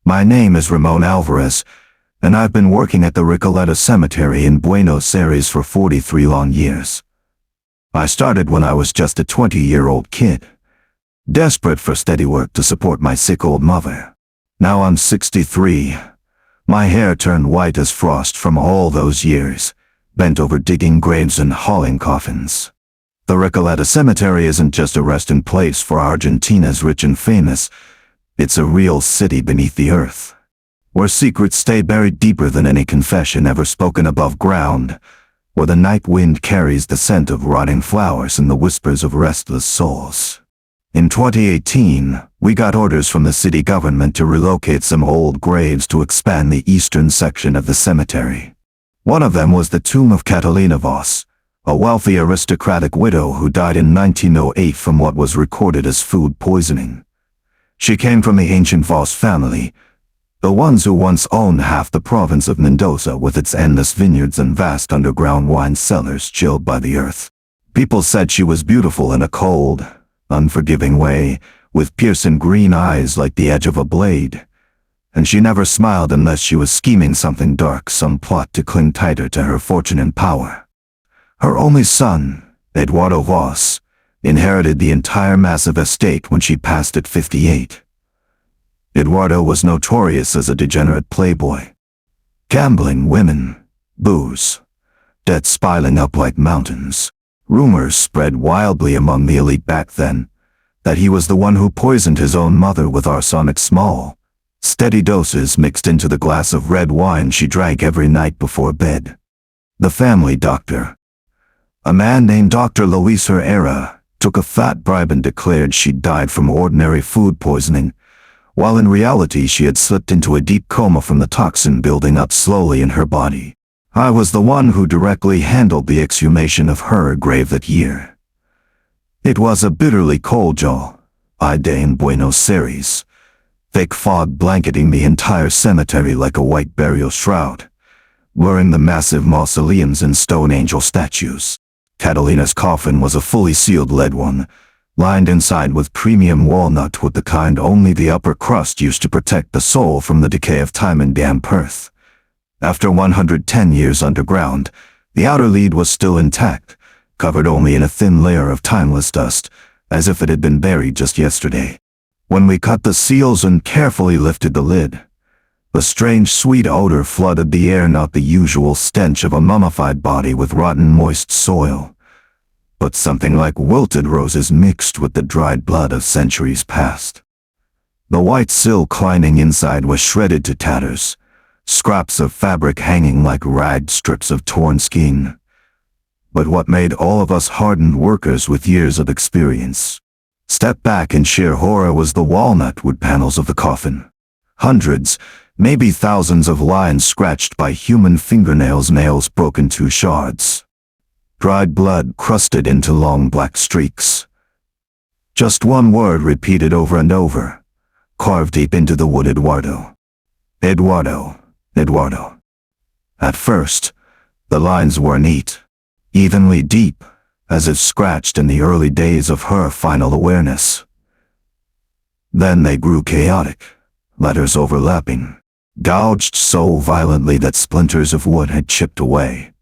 My name is Ramon Alvarez, and I've been working at the Recoleta Cemetery in Buenos Aires for 43 long years. I started when I was just a 20-year-old kid, desperate for steady work to support my sick old mother. Now I'm 63. My hair turned white as frost from all those years, bent over digging graves and hauling coffins. The Recoleta Cemetery isn't just a resting place for Argentina's rich and famous. It's a real city beneath the earth, where secrets stay buried deeper than any confession ever spoken above ground, where the night wind carries the scent of rotting flowers and the whispers of restless souls. In 2018, we got orders from the city government to relocate some old graves to expand the eastern section of the cemetery. One of them was the tomb of Catalina Voss, a wealthy aristocratic widow who died in 1908 from what was recorded as food poisoning. She came from the ancient Voss family, the ones who once owned half the province of Mendoza with its endless vineyards and vast underground wine cellars chilled by the earth. People said she was beautiful in a cold, unforgiving way, with piercing green eyes like the edge of a blade, and she never smiled unless she was scheming something dark, some plot to cling tighter to her fortune and power. Her only son, Eduardo Voss, inherited the entire massive estate when she passed at 58. Eduardo was notorious as a degenerate playboy. Gambling, women, booze, debts piling up like mountains. Rumors spread wildly among the elite back then that he was the one who poisoned his own mother with arsenic small, steady doses mixed into the glass of red wine she drank every night before bed. The family doctor, a man named Dr. Luis Herrera, took a fat bribe and declared she'd died from ordinary food poisoning, while in reality she had slipped into a deep coma from the toxin building up slowly in her body. I was the one who directly handled the exhumation of her grave that year. It was a bitterly cold day in Buenos Aires, thick fog blanketing the entire cemetery like a white burial shroud, blurring the massive mausoleums and stone angel statues. Catalina's coffin was a fully sealed lead one, lined inside with premium walnut wood, the kind only the upper crust used to protect the soul from the decay of time and damp earth. After 110 years underground, the outer lead was still intact, covered only in a thin layer of timeless dust, as if it had been buried just yesterday. When we cut the seals and carefully lifted the lid, a strange sweet odor flooded the air, not the usual stench of a mummified body with rotten moist soil, but something like wilted roses mixed with the dried blood of centuries past. The white silk lining inside was shredded to tatters, scraps of fabric hanging like ragged strips of torn skin. But what made all of us hardened workers with years of experience step back in sheer horror was the walnut wood panels of the coffin. Hundreds, maybe thousands of lines scratched by human fingernails, nails broken to shards. Dried blood crusted into long black streaks. Just one word repeated over and over, carved deep into the wood: Eduardo. Eduardo. Eduardo. At first, the lines were neat, evenly deep, as if scratched in the early days of her final awareness. Then they grew chaotic, letters overlapping, gouged so violently that splinters of wood had chipped away.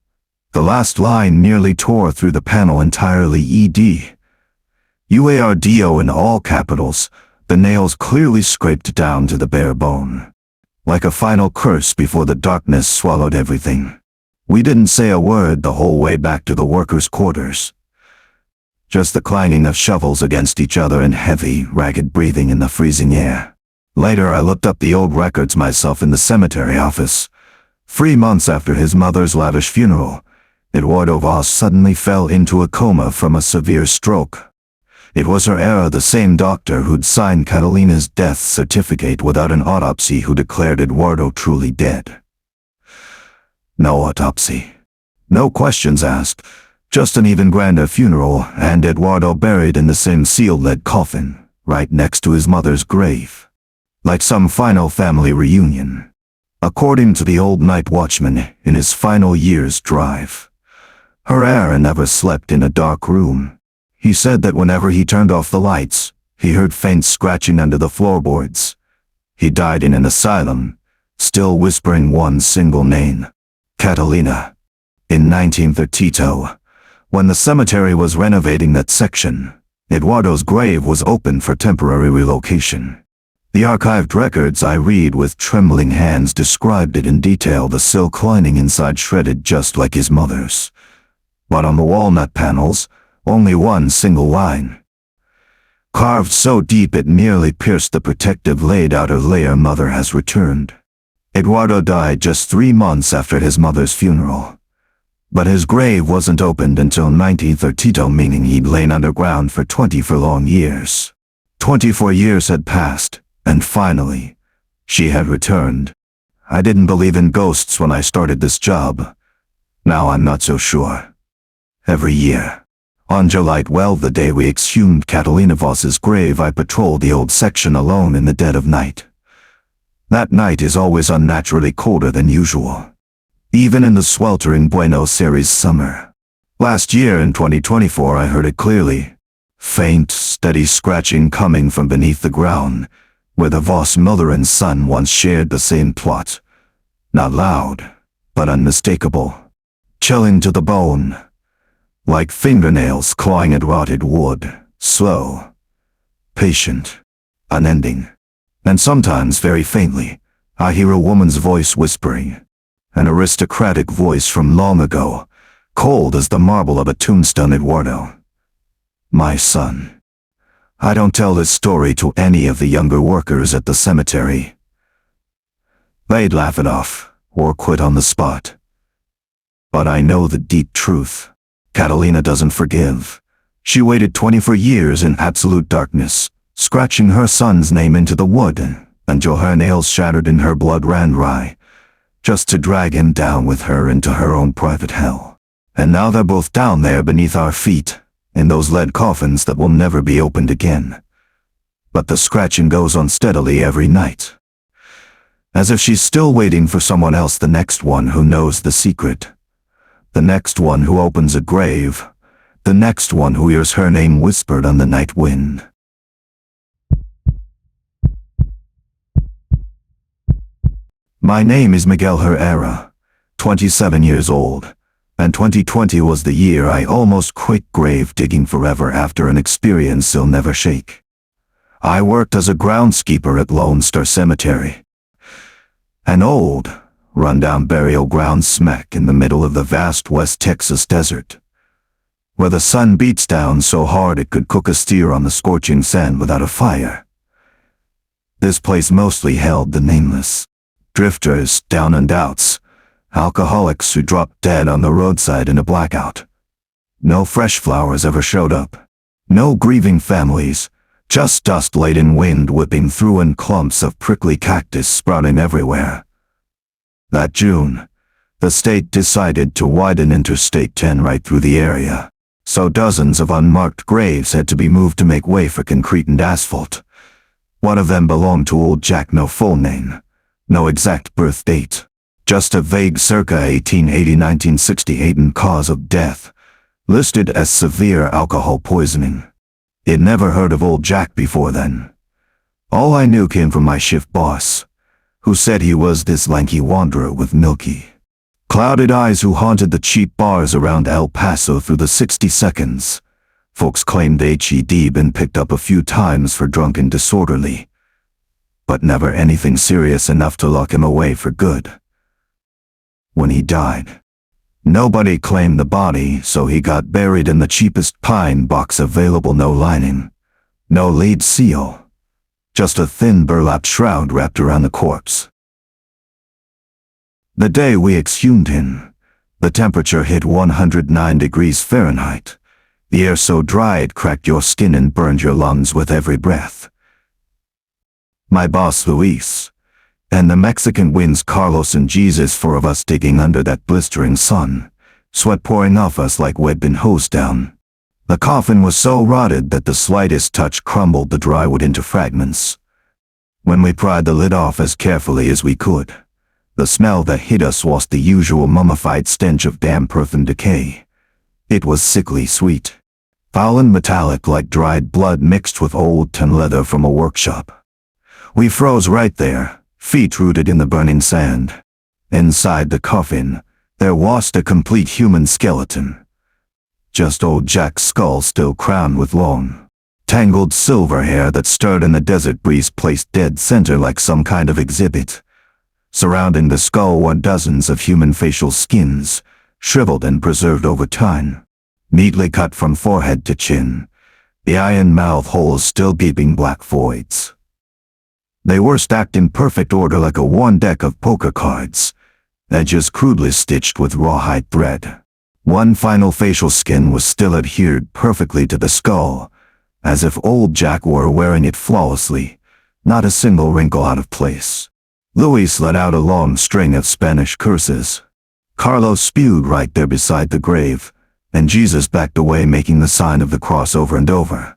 The last line nearly tore through the panel entirely. UARDO in all capitals, the nails clearly scraped down to the bare bone. Like a final curse before the darkness swallowed everything. We didn't say a word the whole way back to the workers' quarters. Just the clanging of shovels against each other and heavy, ragged breathing in the freezing air. Later I looked up the old records myself in the cemetery office. 3 months after his mother's lavish funeral, Eduardo Voss suddenly fell into a coma from a severe stroke. It was Herrera, the same doctor who'd signed Catalina's death certificate without an autopsy, who declared Eduardo truly dead. No autopsy. No questions asked. Just an even grander funeral, and Eduardo buried in the same sealed lead coffin, right next to his mother's grave. Like some final family reunion. According to the old night watchman in his final year's drive, Herrera never slept in a dark room. He said that whenever he turned off the lights, he heard faint scratching under the floorboards, He died in an asylum, still whispering one single name, Catalina. In 1932, when the cemetery was renovating that section, Eduardo's grave was opened for temporary relocation. The archived records I read with trembling hands described it in detail, the silk lining inside shredded just like his mother's. But on the walnut panels, only one single line. Carved so deep it nearly pierced the protective laid outer layer. Mother has returned. Eduardo died just 3 months after his mother's funeral. But his grave wasn't opened until 1932, meaning he'd lain underground for 24 long years. 24 years had passed, and finally, she had returned. I didn't believe in ghosts when I started this job. Now I'm not so sure. Every year, on July 12, the day we exhumed Catalina Voss's grave, I patrolled the old section alone in the dead of night. That night is always unnaturally colder than usual, even in the sweltering Buenos Aires summer. Last year in 2024 I heard it clearly. Faint, steady scratching coming from beneath the ground, where the Voss mother and son once shared the same plot. Not loud, but unmistakable. Chilling to the bone. Like fingernails clawing at rotted wood. Slow. Patient. Unending. And sometimes very faintly, I hear a woman's voice whispering. An aristocratic voice from long ago, cold as the marble of a tombstone. Eduardo. My son. I don't tell this story to any of the younger workers at the cemetery. They'd laugh it off, or quit on the spot. But I know the deep truth. Catalina doesn't forgive. She waited 24 years in absolute darkness, scratching her son's name into the wood, until her nails shattered and her blood ran dry, just to drag him down with her into her own private hell. And now they're both down there beneath our feet, in those lead coffins that will never be opened again. But the scratching goes on steadily every night. As if she's still waiting for someone else, the next one who knows the secret. The next one who opens a grave. The next one who hears her name whispered on the night wind. My name is Miguel Herrera, 27 years old, and 2020 was the year I almost quit grave digging forever after an experience I'll never shake. I worked as a groundskeeper at Lone Star Cemetery. An old, run-down burial ground smack in the middle of the vast West Texas desert, where the sun beats down so hard it could cook a steer on the scorching sand without a fire. This place mostly held the nameless. Drifters, down and outs, alcoholics who dropped dead on the roadside in a blackout. No fresh flowers ever showed up. No grieving families, just dust-laden wind whipping through and clumps of prickly cactus sprouting everywhere. That June, the state decided to widen Interstate 10 right through the area, so dozens of unmarked graves had to be moved to make way for concrete and asphalt. One of them belonged to old Jack, no full name, no exact birth date, just a vague circa 1880-1968 and cause of death, listed as severe alcohol poisoning. I'd never heard of old Jack before then. All I knew came from my shift boss, who said he was this lanky wanderer with milky, clouded eyes who haunted the cheap bars around El Paso through the 60 seconds. Folks claimed he'd been picked up a few times for drunk and disorderly, but never anything serious enough to lock him away for good. When he died, nobody claimed the body, so he got buried in the cheapest pine box available. No lining, no lead seal, just a thin burlap shroud wrapped around the corpse. The day we exhumed him, the temperature hit 109 degrees Fahrenheit. The air so dry it cracked your skin and burned your lungs with every breath. My boss Luis, and the Mexican winds Carlos and Jesus, 4 of us digging under that blistering sun, sweat pouring off us like we'd been hosed down. The coffin was so rotted that the slightest touch crumbled the dry wood into fragments. When we pried the lid off as carefully as we could, the smell that hit us was the usual mummified stench of damp earth and decay. It was sickly sweet, foul and metallic like dried blood mixed with old tan leather from a workshop. We froze right there, feet rooted in the burning sand. Inside the coffin, there was a complete human skeleton. Just old Jack's skull still crowned with long, tangled silver hair that stirred in the desert breeze, placed dead center like some kind of exhibit. Surrounding the skull were dozens of human facial skins, shriveled and preserved over time, neatly cut from forehead to chin, the eye and mouth holes still gaping black voids. They were stacked in perfect order like a worn deck of poker cards, edges crudely stitched with rawhide thread. One final facial skin was still adhered perfectly to the skull, as if old Jack were wearing it flawlessly, not a single wrinkle out of place. Luis let out a long string of Spanish curses. Carlos spewed right there beside the grave, and Jesus backed away, making the sign of the cross over and over.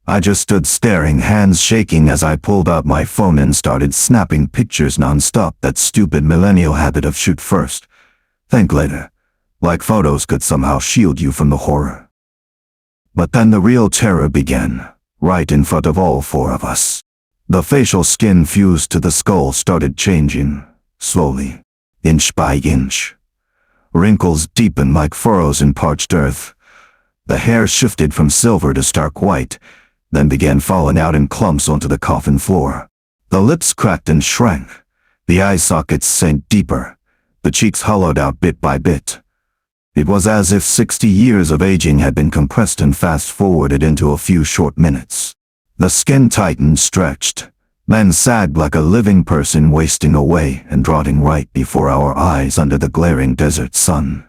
I just stood staring, hands shaking, as I pulled out my phone and started snapping pictures non-stop. That stupid millennial habit of shoot first, think later, like photos could somehow shield you from the horror. But then the real terror began, right in front of all four of us. The facial skin fused to the skull started changing, slowly, inch by inch. Wrinkles deepened like furrows in parched earth. The hair shifted from silver to stark white, then began falling out in clumps onto the coffin floor. The lips cracked and shrank. The eye sockets sank deeper. The cheeks hollowed out bit by bit. It was as if 60 years of aging had been compressed and fast-forwarded into a few short minutes. The skin tightened, stretched, then sagged like a living person, wasting away and rotting right before our eyes under the glaring desert sun.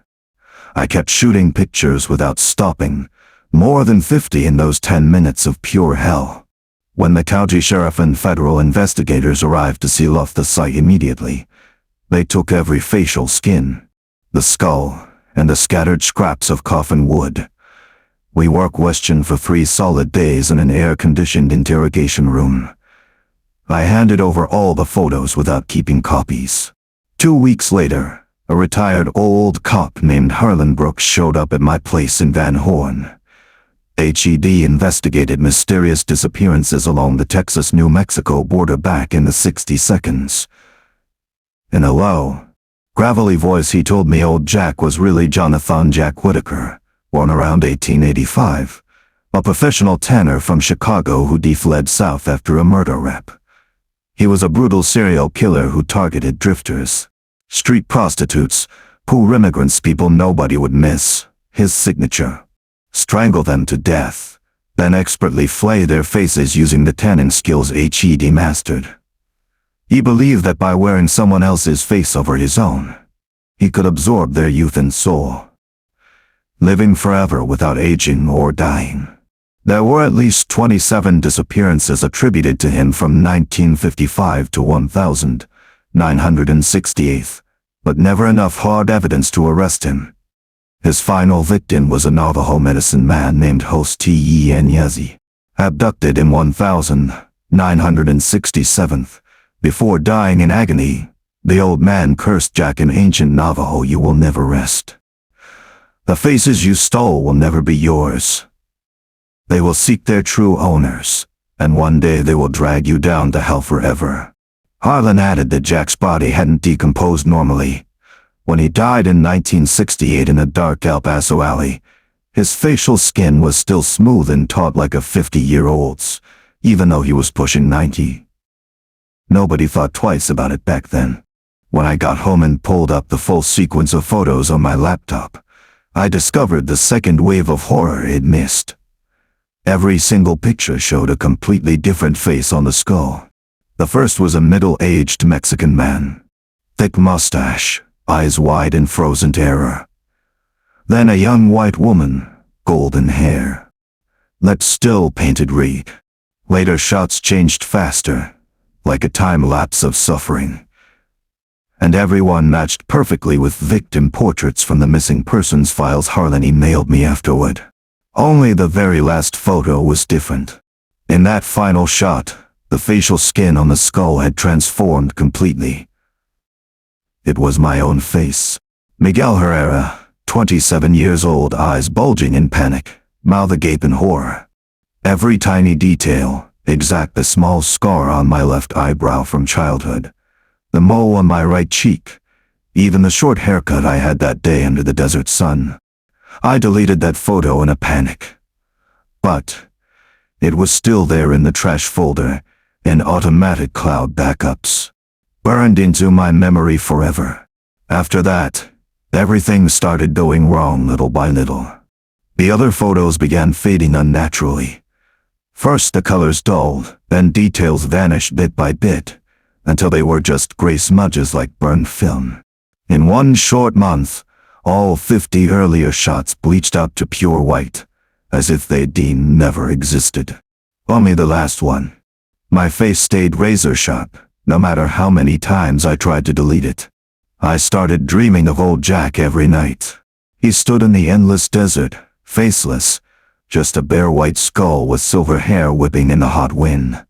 I kept shooting pictures without stopping, more than 50 in those 10 minutes of pure hell. When the county sheriff and federal investigators arrived to seal off the site immediately, they took every facial skin, the skull, and the scattered scraps of coffin wood. We were questioned for 3 solid days in an air-conditioned interrogation room. I handed over all the photos without keeping copies. 2 weeks later, a retired old cop named Harlan Brooks showed up at my place in Van Horn. HED investigated mysterious disappearances along the Texas-New Mexico border back in the 60s. In a low, gravelly voice he told me old Jack was really Jonathan Jack Whitaker, born around 1885, a professional tanner from Chicago who fled south after a murder rap. He was a brutal serial killer who targeted drifters, street prostitutes, poor immigrants, people nobody would miss. His signature: strangle them to death, then expertly flay their faces using the tanning skills HED mastered. He believed that by wearing someone else's face over his own, he could absorb their youth and soul, living forever without aging or dying. There were at least 27 disappearances attributed to him from 1955 to 1968, but never enough hard evidence to arrest him. His final victim was a Navajo medicine man named Ten Yazi, abducted in 1967. Before dying in agony, the old man cursed Jack in ancient Navajo, "You will never rest. The faces you stole will never be yours. They will seek their true owners, and one day they will drag you down to hell forever." Harlan added that Jack's body hadn't decomposed normally. When he died in 1968 in a dark El Paso alley, his facial skin was still smooth and taut like a 50-year-old's, even though he was pushing 90. Nobody thought twice about it back then. When I got home and pulled up the full sequence of photos on my laptop, I discovered the second wave of horror it missed. Every single picture showed a completely different face on the skull. The first was a middle-aged Mexican man, thick mustache, eyes wide in frozen terror. Then a young white woman, golden hair, lips still painted red. Later shots changed faster, like a time lapse of suffering. And everyone matched perfectly with victim portraits from the missing persons files Harlan emailed me afterward. Only the very last photo was different. In that final shot, the facial skin on the skull had transformed completely. It was my own face. Miguel Herrera, 27 years old, eyes bulging in panic, mouth agape in horror. Every tiny detail, Exact the small scar on my left eyebrow from childhood, the mole on my right cheek, even the short haircut I had that day under the desert sun. I deleted that photo in a panic. But it was still there in the trash folder, in automatic cloud backups, burned into my memory forever. After that, everything started going wrong little by little. The other photos began fading unnaturally. First the colors dulled, then details vanished bit by bit, until they were just gray smudges like burned film. In one short month, all 50 earlier shots bleached out to pure white, as if they'd never existed. Only the last one. My face stayed razor sharp, no matter how many times I tried to delete it. I started dreaming of old Jack every night. He stood in the endless desert, faceless, just a bare white skull with silver hair whipping in the hot wind.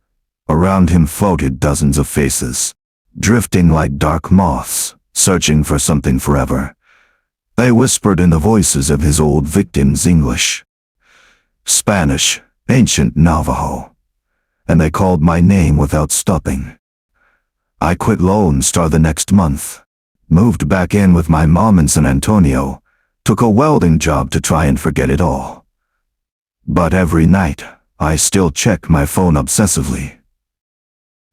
Around him floated dozens of faces, drifting like dark moths, searching for something forever. They whispered in the voices of his old victims English, Spanish, ancient Navajo, and they called my name without stopping. I quit Lone Star the next month, moved back in with my mom in San Antonio, took a welding job to try and forget it all. But every night, I still check my phone obsessively.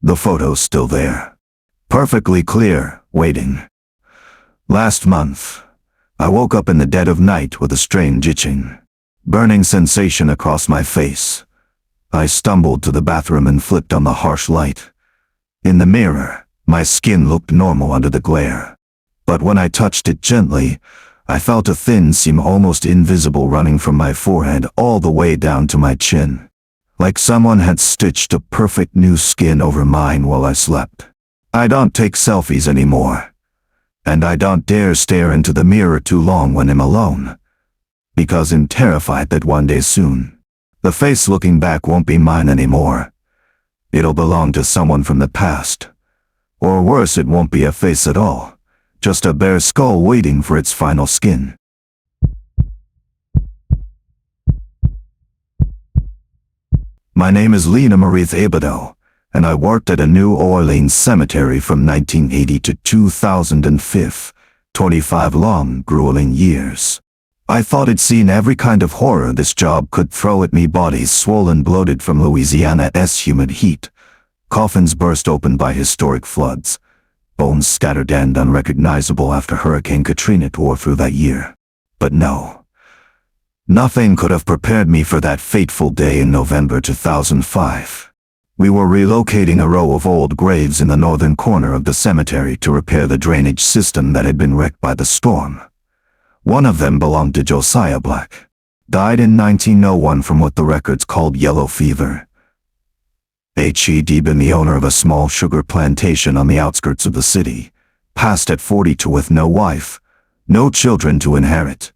The photo's still there, perfectly clear, waiting. Last month, I woke up in the dead of night with a strange itching, burning sensation across my face. I stumbled to the bathroom and flipped on the harsh light. In the mirror, my skin looked normal under the glare. But when I touched it gently, I felt a thin seam almost invisible running from my forehead all the way down to my chin. Like someone had stitched a perfect new skin over mine while I slept. I don't take selfies anymore. And I don't dare stare into the mirror too long when I'm alone. Because I'm terrified that one day soon, the face looking back won't be mine anymore. It'll belong to someone from the past. Or worse, it won't be a face at all. Just a bare skull waiting for its final skin. My name is Lena Marie Thibodeau, and I worked at a New Orleans cemetery from 1980 to 2005, 25 long, grueling years. I thought I'd seen every kind of horror this job could throw at me: bodies swollen, bloated from Louisiana's humid heat, coffins burst open by historic floods, bones scattered and unrecognizable after Hurricane Katrina tore through that year. But no. Nothing could have prepared me for that fateful day in November 2005. We were relocating a row of old graves in the northern corner of the cemetery to repair the drainage system that had been wrecked by the storm. One of them belonged to Josiah Black. Died in 1901 from what the records called yellow fever. He'd been the owner of a small sugar plantation on the outskirts of the city, passed at 42 with no wife, no children to inherit.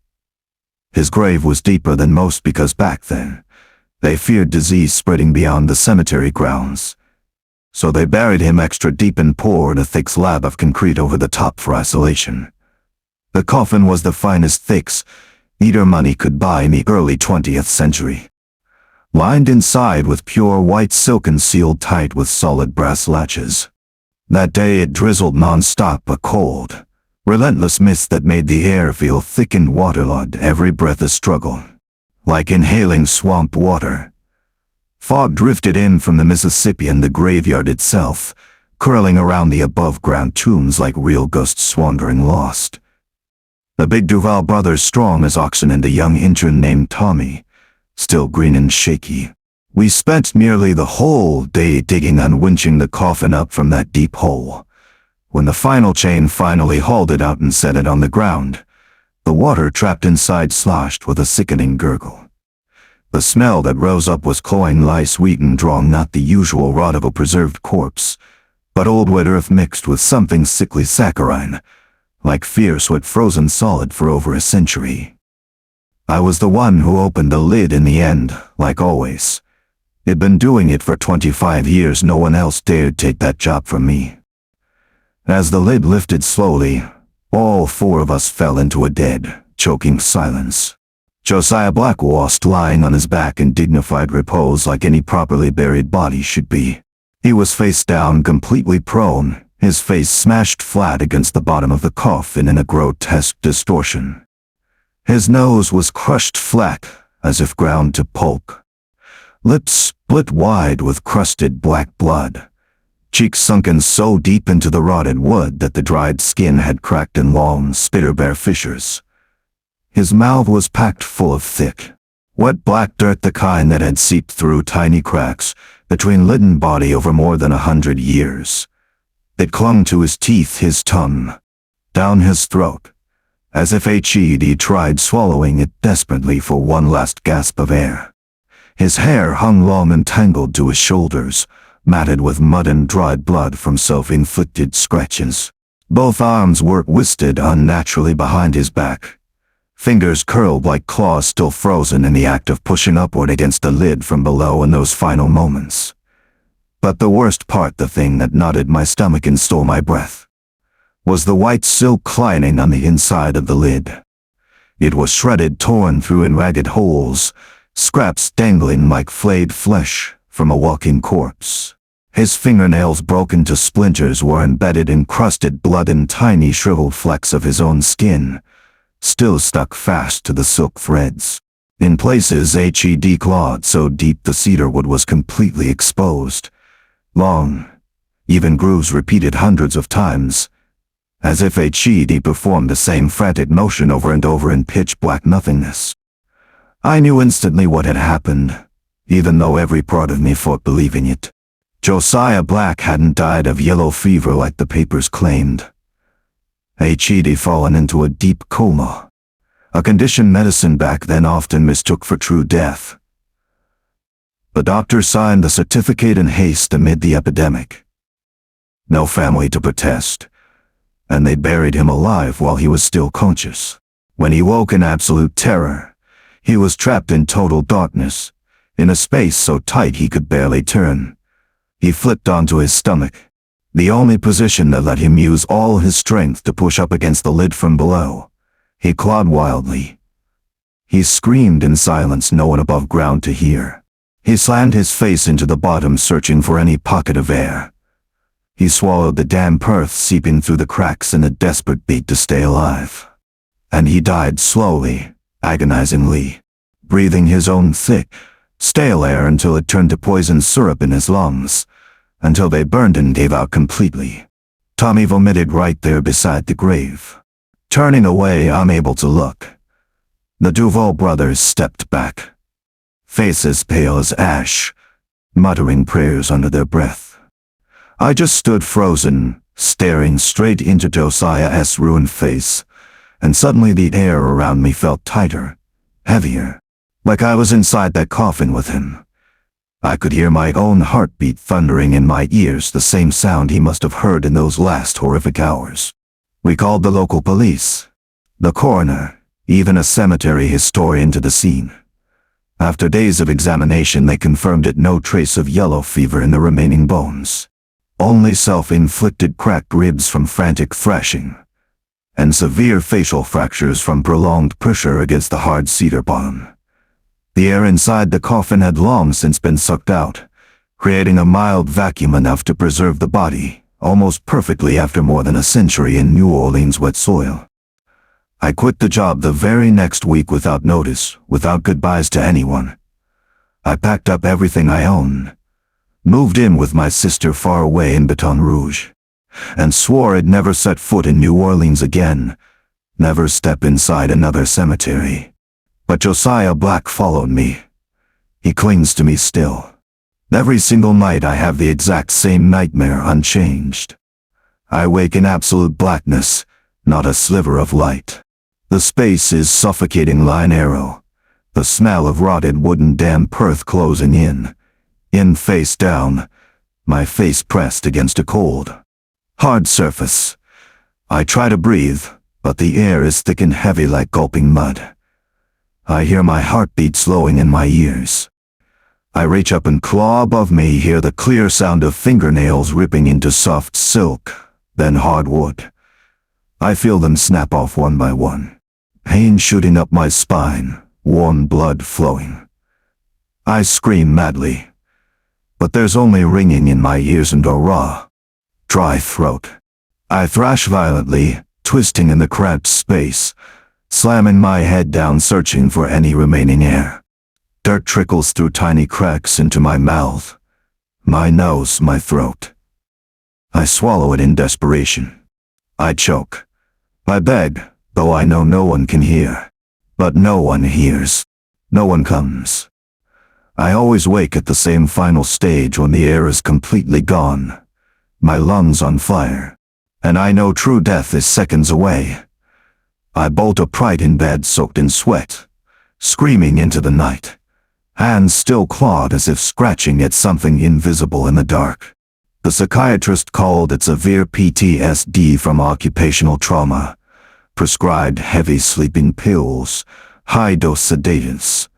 His grave was deeper than most because back then, they feared disease spreading beyond the cemetery grounds. So they buried him extra deep and poured a thick slab of concrete over the top for isolation. The coffin was the finest fix neither money could buy in the early 20th century. Lined inside with pure white silk and sealed tight with solid brass latches. That day it drizzled non-stop, a cold, relentless mist that made the air feel thick and waterlogged, every breath a struggle. Like inhaling swamp water. Fog drifted in from the Mississippi and the graveyard itself, curling around the above-ground tombs like real ghosts wandering lost. The big Duval brothers, strong as oxen, and a young intern named Tommy, still green and shaky. We spent nearly the whole day digging and winching the coffin up from that deep hole. When the final chain finally hauled it out and set it on the ground, the water trapped inside sloshed with a sickening gurgle. The smell that rose up was cloying, lice, and drawn, not the usual rot of a preserved corpse, but old wet earth mixed with something sickly saccharine, like fierce wet frozen solid for over a century. I was the one who opened the lid in the end, like always. I'd been doing it for 25 years, no one else dared take that job from me. As the lid lifted slowly, all four of us fell into a dead, choking silence. Josiah Black was lying on his back in dignified repose like any properly buried body should be. He was face down, completely prone, his face smashed flat against the bottom of the coffin in a grotesque distortion. His nose was crushed flat, as if ground to pulp. Lips split wide with crusted black blood. Cheeks sunken so deep into the rotted wood that the dried skin had cracked in long, spitter-bare fissures. His mouth was packed full of thick, wet black dirt, the kind that had seeped through tiny cracks between lid and body over more than 100 years. It clung to his teeth, his tongue, down his throat, as if H.E.D. tried swallowing it desperately for one last gasp of air. His hair hung long and tangled to his shoulders, matted with mud and dried blood from self-inflicted scratches. Both arms were twisted unnaturally behind his back, fingers curled like claws still frozen in the act of pushing upward against the lid from below in those final moments. But the worst part, the thing that knotted my stomach and stole my breath, was the white silk lining on the inside of the lid. It was shredded, torn through in ragged holes, scraps dangling like flayed flesh from a walking corpse. His fingernails, broken to splinters, were embedded in crusted blood, and tiny shriveled flecks of his own skin still stuck fast to the silk threads. In places, H.E.D. clawed so deep the cedar wood was completely exposed. Long, even grooves repeated hundreds of times, as if H.E.D. performed the same frantic motion over and over in pitch-black nothingness. I knew instantly what had happened, even though every part of me fought believing it. Josiah Black hadn't died of yellow fever like the papers claimed. H.E.D. fallen into a deep coma, a condition medicine back then often mistook for true death. The doctor signed the certificate in haste amid the epidemic. No family to protest, and they buried him alive while he was still conscious. When he woke in absolute terror, he was trapped in total darkness, in a space so tight he could barely turn. He flipped onto his stomach, the only position that let him use all his strength to push up against the lid from below. He clawed wildly. He screamed in silence no one above ground to hear. He slammed his face into the bottom, searching for any pocket of air. He swallowed the damp earth seeping through the cracks in a desperate beat to stay alive. And he died slowly, agonizingly, breathing his own thick, stale air until it turned to poison syrup in his lungs, until they burned and gave out completely. Tommy vomited right there beside the grave. Turning away, unable to look, the Duval brothers stepped back, faces pale as ash, muttering prayers under their breath. I just stood frozen, staring straight into Josiah's ruined face, and suddenly the air around me felt tighter, heavier, like I was inside that coffin with him. I could hear my own heartbeat thundering in my ears, the same sound he must have heard in those last horrific hours. We called the local police, the coroner, even a cemetery historian to the scene. After days of examination, they confirmed it: no trace of yellow fever in the remaining bones. Only self-inflicted cracked ribs from frantic thrashing, and severe facial fractures from prolonged pressure against the hard cedar bottom. The air inside the coffin had long since been sucked out, creating a mild vacuum enough to preserve the body almost perfectly after more than a century in New Orleans wet soil. I quit the job the very next week without notice, without goodbyes to anyone. I packed up everything I owned, moved in with my sister far away in Baton Rouge, and swore I'd never set foot in New Orleans again, never step inside another cemetery. But Josiah Black followed me. He clings to me still. Every single night I have the exact same nightmare, unchanged. I wake in absolute blackness, not a sliver of light. The space is suffocating, line arrow. The smell of rotted wood and damp earth closing in face down, my face pressed against a cold, hard surface. I try to breathe, but the air is thick and heavy like gulping mud. I hear my heartbeat slowing in my ears. I reach up and claw above me, hear the clear sound of fingernails ripping into soft silk, then hard wood. I feel them snap off one by one. Pain shooting up my spine, warm blood flowing. I scream madly, but there's only ringing in my ears and a raw, dry throat. I thrash violently, twisting in the cramped space, slamming my head down searching for any remaining air. Dirt trickles through tiny cracks into my mouth, my nose, my throat. I swallow it in desperation. I choke. I beg, though I know no one can hear. But no one hears. No one comes. I always wake at the same final stage when the air is completely gone, my lungs on fire, and I know true death is seconds away. I bolt upright in bed soaked in sweat, screaming into the night, hands still clawed as if scratching at something invisible in the dark. The psychiatrist called it severe PTSD from occupational trauma, prescribed heavy sleeping pills, high-dose sedatives.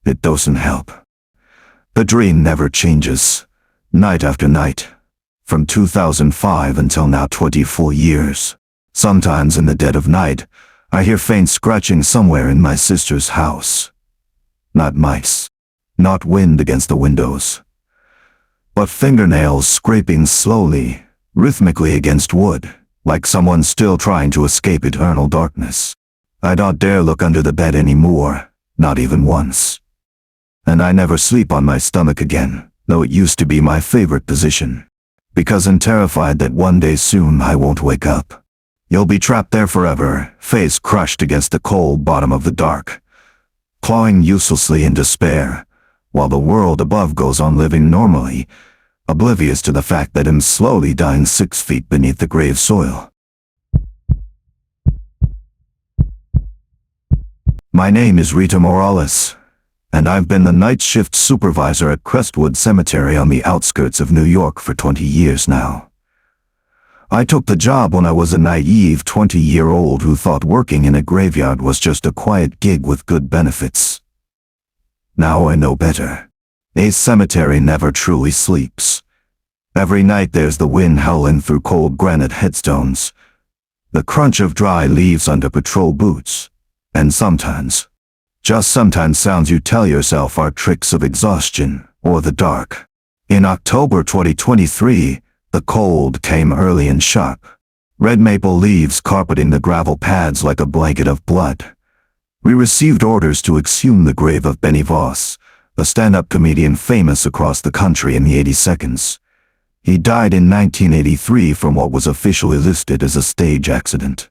It doesn't help. The dream never changes, night after night, from 2005 until now 24 years. Sometimes in the dead of night, I hear faint scratching somewhere in my sister's house. Not mice, not wind against the windows, but fingernails scraping slowly, rhythmically against wood, like someone still trying to escape eternal darkness. I don't dare look under the bed anymore, not even once. And I never sleep on my stomach again, though it used to be my favorite position, because I'm terrified that one day soon I won't wake up. You'll be trapped there forever, face crushed against the cold bottom of the dark, clawing uselessly in despair, while the world above goes on living normally, oblivious to the fact that I'm slowly dying 6 feet beneath the grave soil. My name is Rita Morales, and I've been the night shift supervisor at Crestwood Cemetery on the outskirts of New York for 20 years now. I took the job when I was a naive 20-year-old who thought working in a graveyard was just a quiet gig with good benefits. Now I know better. A cemetery never truly sleeps. Every night there's the wind howling through cold granite headstones, the crunch of dry leaves under patrol boots, and sometimes, just sometimes, sounds you tell yourself are tricks of exhaustion or the dark. In October 2023, the cold came early and sharp, red maple leaves carpeting the gravel pads like a blanket of blood. We received orders to exhume the grave of Benny Voss, a stand-up comedian famous across the country in the 82nds. He died in 1983 from what was officially listed as a stage accident.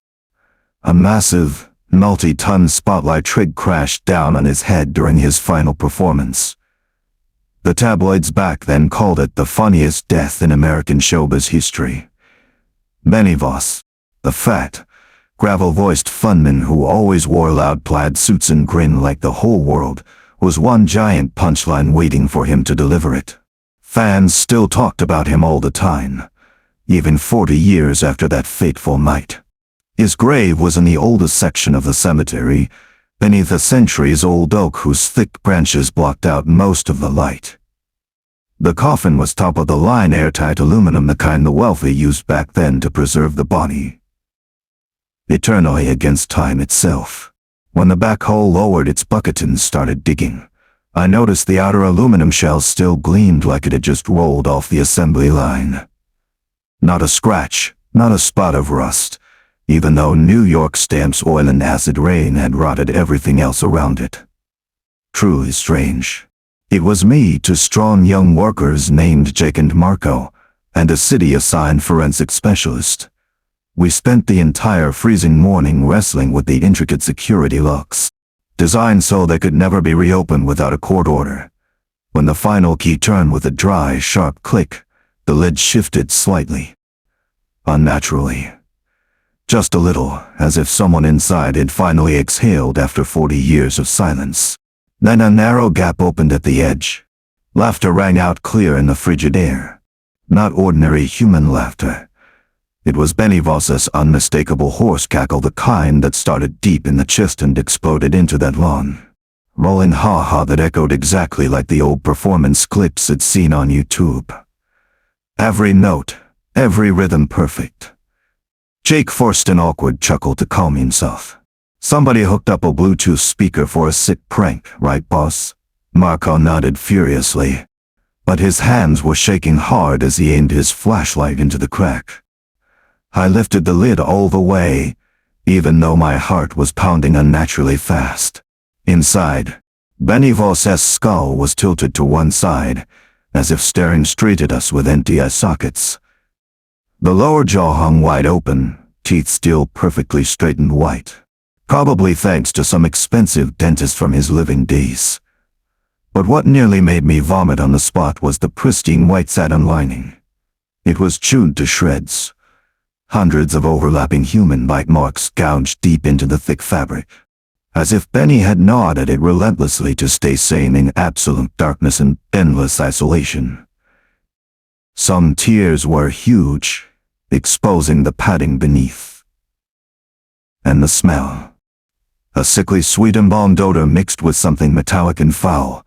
A massive, multi-ton spotlight trig crashed down on his head during his final performance. The tabloids back then called it the funniest death in American showbiz history. Benny Voss, the fat, gravel-voiced funman who always wore loud plaid suits and grinned like the whole world, was one giant punchline waiting for him to deliver it. Fans still talked about him all the time, even 40 years after that fateful night. His grave was in the oldest section of the cemetery, beneath a centuries-old oak whose thick branches blocked out most of the light. The coffin was top-of-the-line airtight aluminum, the kind the wealthy used back then to preserve the body. Eternally against time itself. When the backhoe lowered its bucket and started digging, I noticed the outer aluminum shell still gleamed like it had just rolled off the assembly line. Not a scratch, not a spot of rust, even though New York Stamp's oil and acid rain had rotted everything else around it. Truly strange. It was me, two strong young workers named Jake and Marco, and a city-assigned forensic specialist. We spent the entire freezing morning wrestling with the intricate security locks, designed so they could never be reopened without a court order. When the final key turned with a dry, sharp click, the lid shifted slightly. Unnaturally. Just a little, as if someone inside had finally exhaled after 40 years of silence. Then a narrow gap opened at the edge. Laughter rang out clear in the frigid air. Not ordinary human laughter. It was Benny Voss's unmistakable hoarse cackle, the kind that started deep in the chest and exploded into that long, rolling ha-ha that echoed exactly like the old performance clips I'd seen on YouTube. Every note, every rhythm perfect. Jake forced an awkward chuckle to calm himself. Somebody hooked up a Bluetooth speaker for a sick prank, right, boss? Marco nodded furiously, but his hands were shaking hard as he aimed his flashlight into the crack. I lifted the lid all the way, even though my heart was pounding unnaturally fast. Inside, Benny Voss's skull was tilted to one side, as if staring straight at us with empty eye sockets. The lower jaw hung wide open, teeth still perfectly straight and white, probably thanks to some expensive dentist from his living days. But what nearly made me vomit on the spot was the pristine white satin lining. It was chewed to shreds. Hundreds of overlapping human bite marks gouged deep into the thick fabric, as if Benny had gnawed at it relentlessly to stay sane in absolute darkness and endless isolation. Some tears were huge, exposing the padding beneath. And the smell. A sickly sweet embalmed odor mixed with something metallic and foul,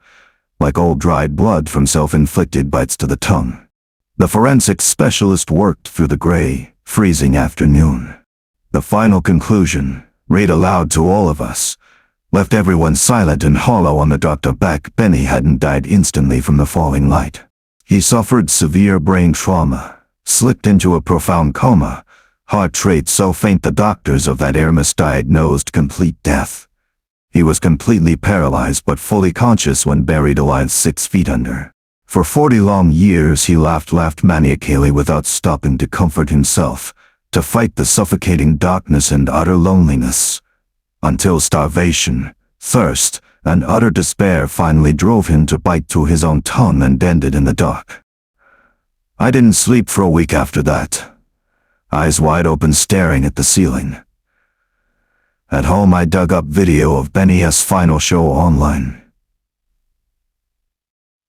like old dried blood from self-inflicted bites to the tongue. The forensics specialist worked through the gray, freezing afternoon. The final conclusion, read aloud to all of us, left everyone silent and hollow on the doctor back. Benny hadn't died instantly from the falling light. He suffered severe brain trauma, slipped into a profound coma, heart rate so faint the doctors of that era misdiagnosed complete death. He was completely paralyzed but fully conscious when buried alive 6 feet under. For 40 long years he laughed maniacally without stopping to comfort himself, to fight the suffocating darkness and utter loneliness, until starvation, thirst, and utter despair finally drove him to bite through his own tongue and ended in the dark. I didn't sleep for a week after that, eyes wide open staring at the ceiling. At home I dug up video of Benny's final show online.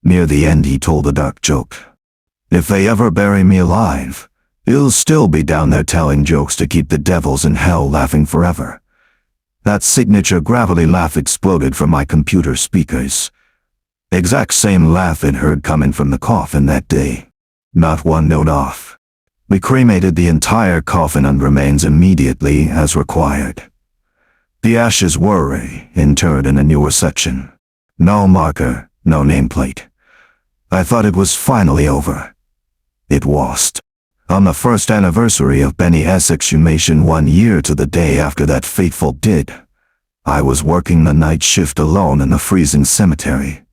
Near the end he told a dark joke. If they ever bury me alive, he'll still be down there telling jokes to keep the devils in hell laughing forever. That signature gravelly laugh exploded from my computer speakers. Exact same laugh I'd heard coming from the coffin that day. Not one note off. We cremated the entire coffin and remains immediately as required. The ashes were interred in a newer section. No marker, no nameplate. I thought it was finally over. It wasn't. On the first anniversary of Benny's exhumation 1 year to the day after that fateful deed, I was working the night shift alone in the freezing cemetery.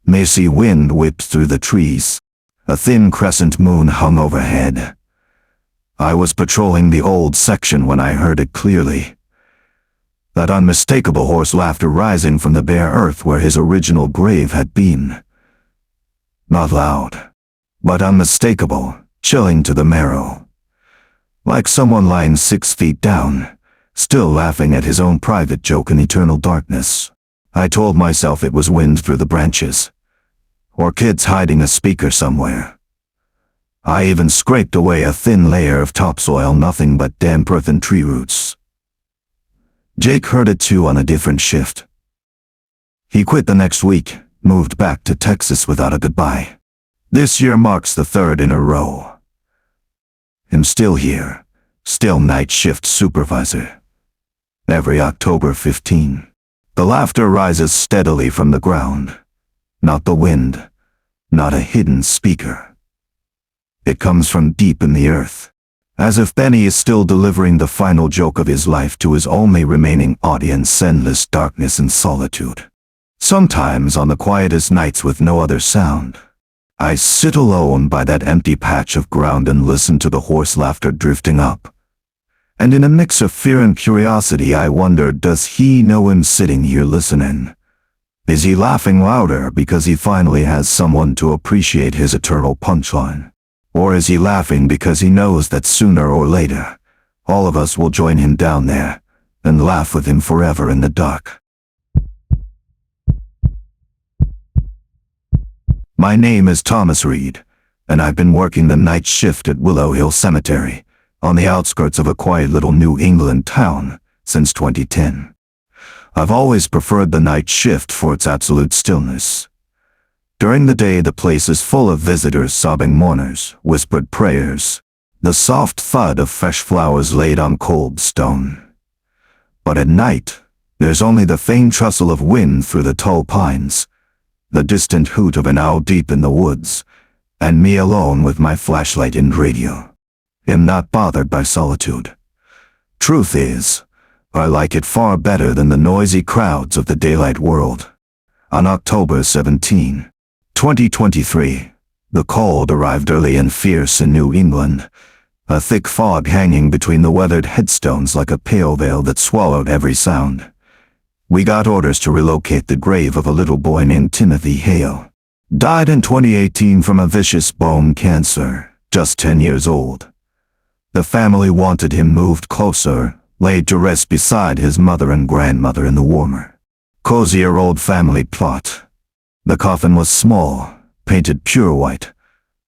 Macy wind whipped through the trees. A thin crescent moon hung overhead. I was patrolling the old section when I heard it clearly. That unmistakable hoarse laughter rising from the bare earth where his original grave had been. Not loud, but unmistakable, chilling to the marrow. Like someone lying 6 feet down, still laughing at his own private joke in eternal darkness. I told myself it was wind through the branches, or kids hiding a speaker somewhere. I even scraped away a thin layer of topsoil, nothing but damp earth and tree roots. Jake heard it too on a different shift. He quit the next week, moved back to Texas without a goodbye. This year marks the 3rd in a row. I'm still here, still night shift supervisor. Every October 15, the laughter rises steadily from the ground. Not the wind, not a hidden speaker. It comes from deep in the earth, as if Benny is still delivering the final joke of his life to his only remaining audience, endless darkness and solitude. Sometimes on the quietest nights with no other sound, I sit alone by that empty patch of ground and listen to the hoarse laughter drifting up. And in a mix of fear and curiosity I wonder, does he know I'm sitting here listening? Is he laughing louder because he finally has someone to appreciate his eternal punchline? Or is he laughing because he knows that sooner or later, all of us will join him down there, and laugh with him forever in the dark? My name is Thomas Reed, and I've been working the night shift at Willow Hill Cemetery, on the outskirts of a quiet little New England town, since 2010. I've always preferred the night shift for its absolute stillness. During the day the place is full of visitors, sobbing mourners, whispered prayers, the soft thud of fresh flowers laid on cold stone. But at night, there's only the faint rustle of wind through the tall pines, the distant hoot of an owl deep in the woods, and me alone with my flashlight and radio. I'm not bothered by solitude. Truth is, I like it far better than the noisy crowds of the daylight world. On October 17, 2023, the cold arrived early and fierce in New England, a thick fog hanging between the weathered headstones like a pale veil that swallowed every sound. We got orders to relocate the grave of a little boy named Timothy Hale. Died in 2018 from a vicious bone cancer, just 10 years old. The family wanted him moved closer, laid to rest beside his mother and grandmother in the warmer, cozier old family plot. The coffin was small, painted pure white.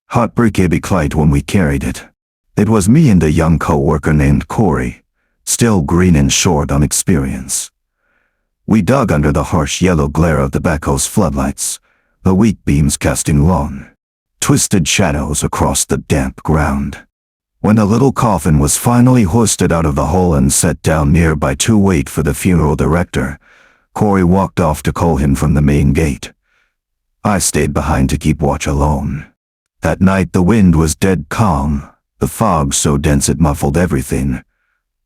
Heartbreakably quiet when we carried it. It was me and a young co-worker named Corey, still green and short on experience. We dug under the harsh yellow glare of the backhoe's floodlights, the weak beams casting long, twisted shadows across the damp ground. When the little coffin was finally hoisted out of the hole and set down nearby to wait for the funeral director, Corey walked off to call him from the main gate. I stayed behind to keep watch alone. That night the wind was dead calm, the fog so dense it muffled everything,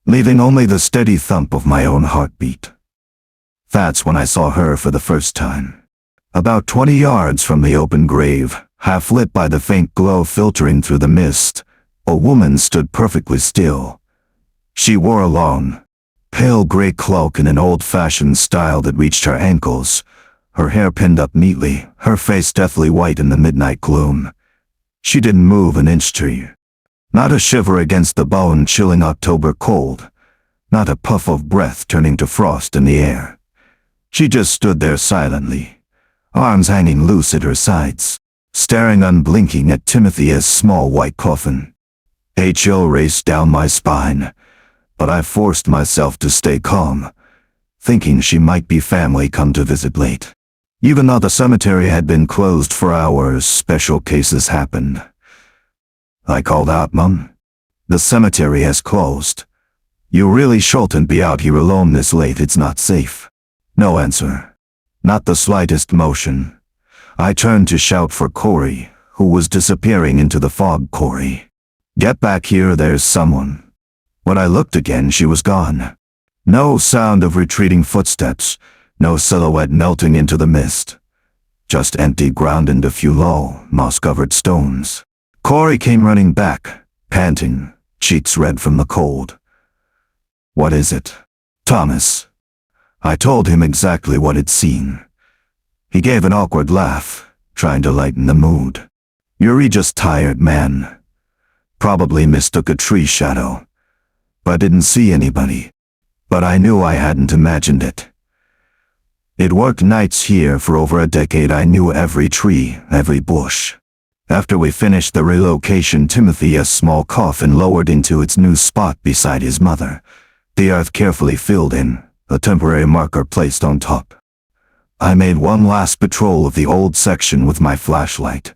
leaving only the steady thump of my own heartbeat. That's when I saw her for the first time. About 20 yards from the open grave, half lit by the faint glow filtering through the mist, a woman stood perfectly still. She wore a long, pale gray cloak in an old-fashioned style that reached her ankles, her hair pinned up neatly, her face deathly white in the midnight gloom. She didn't move an inch tree. Not a shiver against the bone-chilling October cold, not a puff of breath turning to frost in the air. She just stood there silently, arms hanging loose at her sides, staring unblinking at Timothy's small white coffin. A chill raced down my spine, but I forced myself to stay calm, thinking she might be family come to visit late. Even though the cemetery had been closed for hours, special cases happened. I called out, "Mum, the cemetery has closed. You really shouldn't be out here alone this late, it's not safe." No answer. Not the slightest motion. I turned to shout for Corey, who was disappearing into the fog. "Corey, get back here, there's someone." When I looked again, she was gone. No sound of retreating footsteps, no silhouette melting into the mist. Just empty ground and a few low, moss-covered stones. Corey came running back, panting, cheeks red from the cold. "What is it, Thomas?" I told him exactly what I'd seen. He gave an awkward laugh, trying to lighten the mood. "You're just tired, man. Probably mistook a tree shadow. But didn't see anybody. But I knew I hadn't imagined it. I'd worked nights here for over a decade. I knew every tree, every bush. After we finished the relocation, Timothy's small coffin lowered into its new spot beside his mother, the earth carefully filled in, a temporary marker placed on top. I made one last patrol of the old section with my flashlight.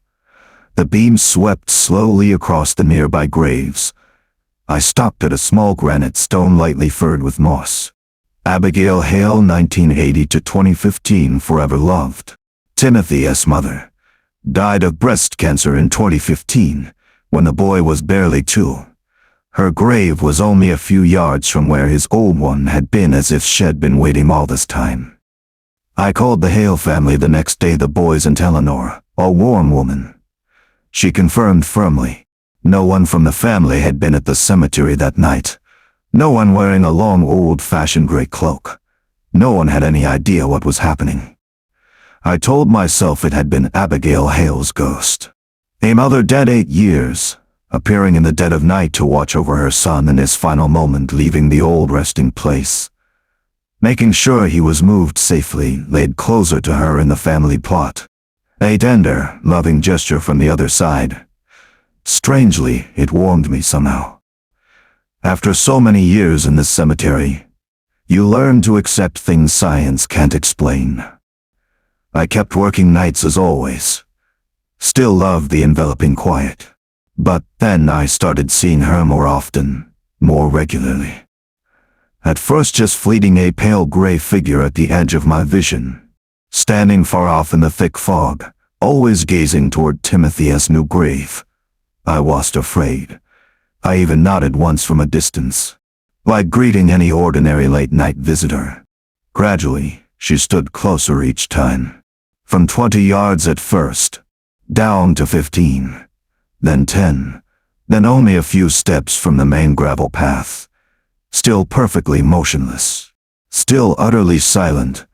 The beam swept slowly across the nearby graves. I stopped at a small granite stone lightly furred with moss. Abigail Hale, 1980 to 2015, forever loved. Timothy's mother. Died of breast cancer in 2015, when the boy was barely 2. Her grave was only a few yards from where his old one had been, as if she'd been waiting all this time. I called the Hale family the next day, the boys and Eleanor, a warm woman. She confirmed firmly. No one from the family had been at the cemetery that night. No one wearing a long old-fashioned gray cloak. No one had any idea what was happening. I told myself it had been Abigail Hale's ghost. A mother dead 8 years, appearing in the dead of night to watch over her son in his final moment, leaving the old resting place. Making sure he was moved safely, laid closer to her in the family plot. A tender, loving gesture from the other side. Strangely, it warmed me somehow. After so many years in this cemetery, you learn to accept things science can't explain. I kept working nights as always. Still loved the enveloping quiet. But then I started seeing her more often, more regularly. At first just fleeting, a pale gray figure at the edge of my vision, standing far off in the thick fog, always gazing toward Timothy's new grave. I was afraid. I even nodded once from a distance, like greeting any ordinary late-night visitor. Gradually, she stood closer each time. From 20 yards at first, down to 15, then 10, then only a few steps from the main gravel path. Still perfectly motionless, still utterly silent,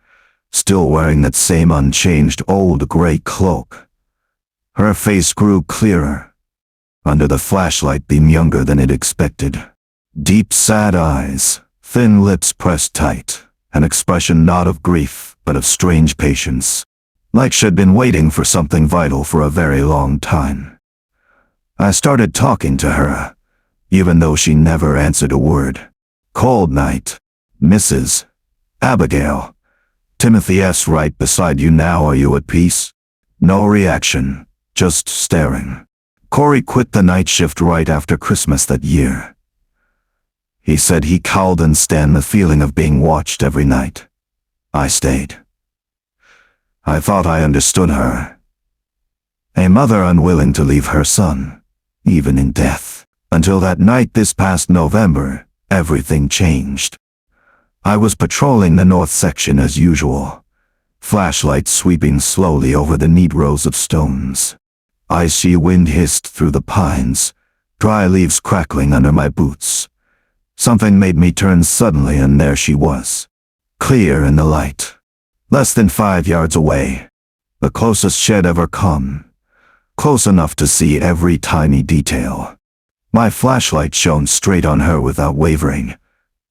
still wearing that same unchanged old gray cloak. Her face grew clearer, under the flashlight beam younger than it expected. Deep sad eyes, thin lips pressed tight, an expression not of grief, but of strange patience, like she'd been waiting for something vital for a very long time. I started talking to her, even though she never answered a word. "Cold night, Mrs. Abigail. Timothy S. right beside you now. Are you at peace?" No reaction, just staring. Corey quit the night shift right after Christmas that year. He said he couldn't stand the feeling of being watched every night. I stayed. I thought I understood her. A mother unwilling to leave her son, even in death. Until that night this past November, everything changed. I was patrolling the north section as usual, flashlight sweeping slowly over the neat rows of stones. Icy wind hissed through the pines, dry leaves crackling under my boots. Something made me turn suddenly, and there she was, clear in the light. Less than 5 yards away, the closest she'd ever come, close enough to see every tiny detail. My flashlight shone straight on her without wavering.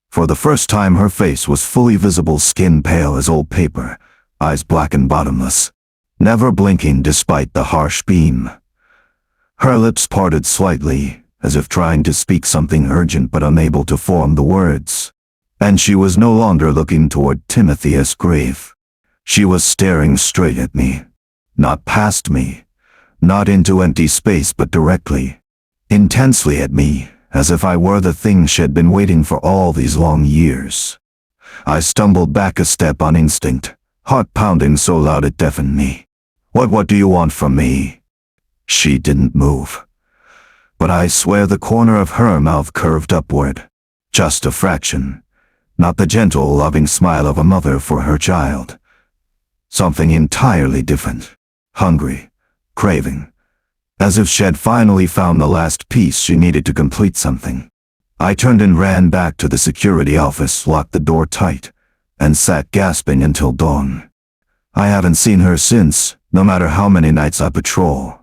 For the first time her face was fully visible, skin pale as old paper, eyes black and bottomless, never blinking despite the harsh beam. Her lips parted slightly, as if trying to speak something urgent but unable to form the words. And she was no longer looking toward Timothy's grave. She was staring straight at me. Not past me, not into empty space, but directly, intensely at me, as if I were the thing she'd been waiting for all these long years. I stumbled back a step on instinct, heart pounding so loud it deafened me. What do you want from me?" She didn't move, but I swear the corner of her mouth curved upward. Just a fraction. Not the gentle, loving smile of a mother for her child. Something entirely different. Hungry, craving. As if she'd finally found the last piece she needed to complete something. I turned and ran back to the security office, locked the door tight, and sat gasping until dawn. I haven't seen her since, no matter how many nights I patrol.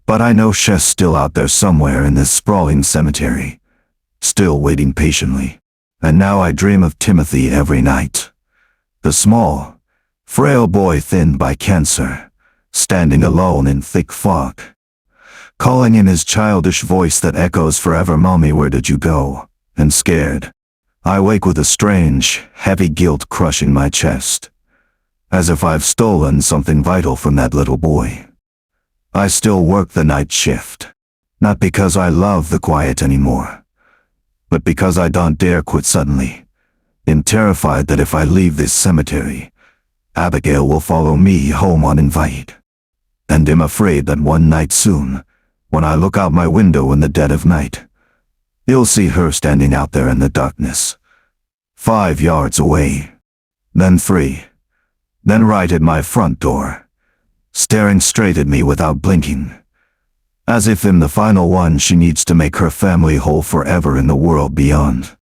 But I know she's still out there somewhere in this sprawling cemetery, still waiting patiently. And now I dream of Timothy every night. The small, frail boy thinned by cancer, standing alone in thick fog, calling in his childish voice that echoes forever, "Mommy, where did you go?" And scared, I wake with a strange, heavy guilt crushing my chest, as if I've stolen something vital from that little boy. I still work the night shift, not because I love the quiet anymore, but because I don't dare quit suddenly. I'm terrified that if I leave this cemetery, Abigail will follow me home uninvited. And I'm afraid that one night soon, when I look out my window in the dead of night, you'll see her standing out there in the darkness, 5 yards away, then 3, then right at my front door, staring straight at me without blinking, as if I'm the final one she needs to make her family whole forever in the world beyond.